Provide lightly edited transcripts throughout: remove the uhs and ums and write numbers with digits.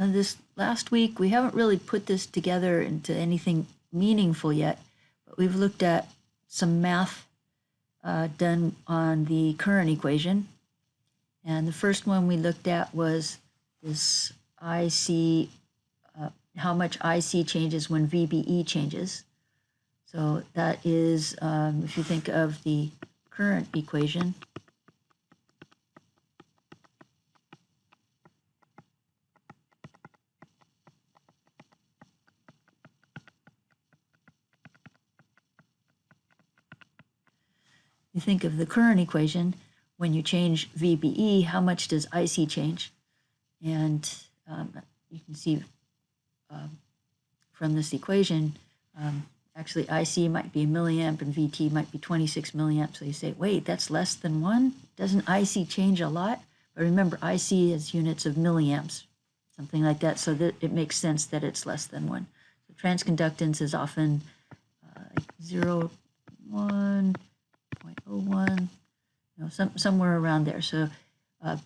this last week, we haven't really put this together into anything meaningful yet, but we've looked at some math done on the current equation. And the first one we looked at was this IC, how much IC changes when VBE changes. So that is, if you think of the current equation, you think of the current equation, when you change VBE, how much does IC change? And you can see from this equation, actually IC might be a milliamp and VT might be 26 milliamps. So you say, wait, that's less than 1? Doesn't IC change a lot? But remember, IC is units of milliamps, something like that, so that it makes sense that it's less than 1. So transconductance is often 0, 1, 0.01, somewhere around there. So let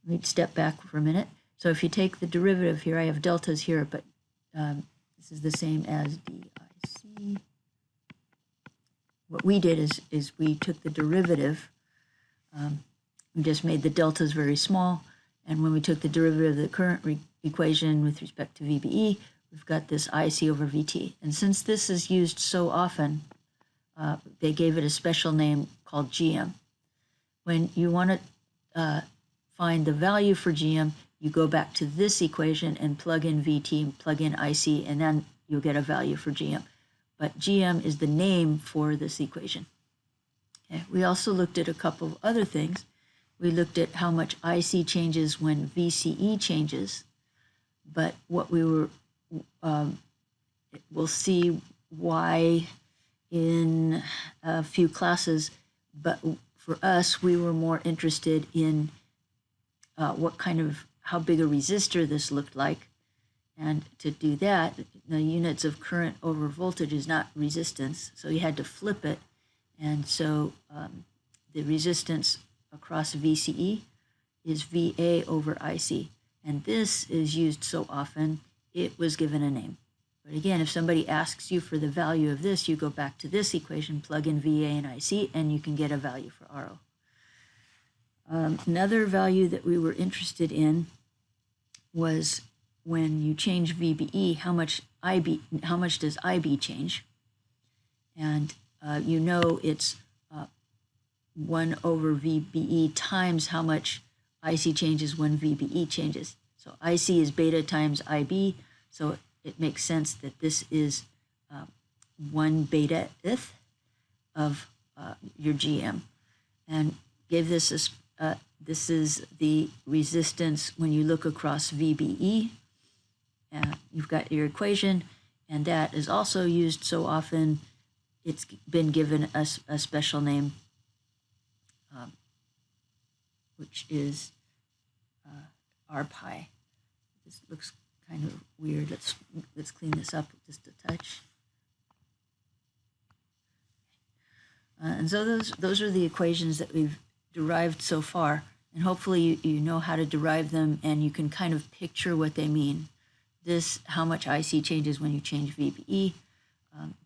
me step back for a minute. So if you take the derivative here, I have deltas here, but this is the same as DIC. What we did is we took the derivative, we just made the deltas very small, and when we took the derivative of the current equation with respect to VBE, we've got this IC over VT. And since this is used so often, they gave it a special name called GM. When you want to find the value for GM, you go back to this equation and plug in VT and plug in IC, and then you'll get a value for GM. But GM is the name for this equation. Okay. We also looked at a couple of other things. We looked at how much IC changes when VCE changes, but what we were, we'll see why in a few classes, but for us, we were more interested in how big a resistor this looked like. And to do that, the units of current over voltage is not resistance, so you had to flip it. And so the resistance across VCE is VA over IC. And this is used so often, it was given a name. But again, if somebody asks you for the value of this, you go back to this equation, plug in VA and IC, and you can get a value for RO. Another value that we were interested in was when you change VBE, how much does IB change? And you know it's 1 over VBE times how much IC changes when VBE changes. So IC is beta times IB, so it makes sense that this is 1 beta-th of your GM. And give this this is the resistance when you look across VBE. You've got your equation, and that is also used so often, it's been given a special name, which is R pi. This looks kind of weird. Let's clean this up just a touch. And so those are the equations that we've derived so far, and hopefully you know how to derive them and you can kind of picture what they mean. This, how much IC changes when you change VBE.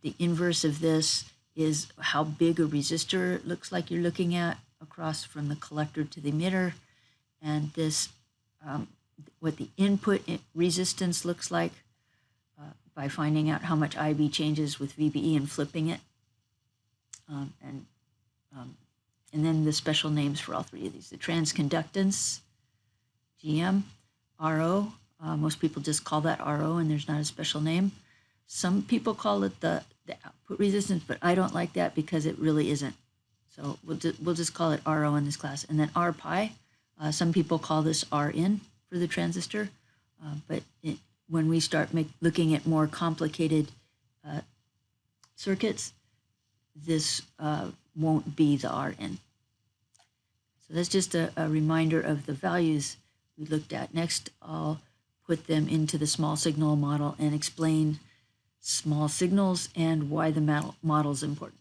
The inverse of this is how big a resistor looks like you're looking at across from the collector to the emitter, and this what the input resistance looks like by finding out how much IB changes with VBE and flipping it. And then the special names for all three of these. The transconductance, GM, RO. Most people just call that RO and there's not a special name. Some people call it the output resistance, but I don't like that because it really isn't. So we'll just call it RO in this class. And then R pi, some people call this Rin for the transistor, but when we start looking at more complicated circuits, this won't be the Rin. So that's just a reminder of the values we looked at. Next, I'll put them into the small signal model and explain small signals and why the model is important.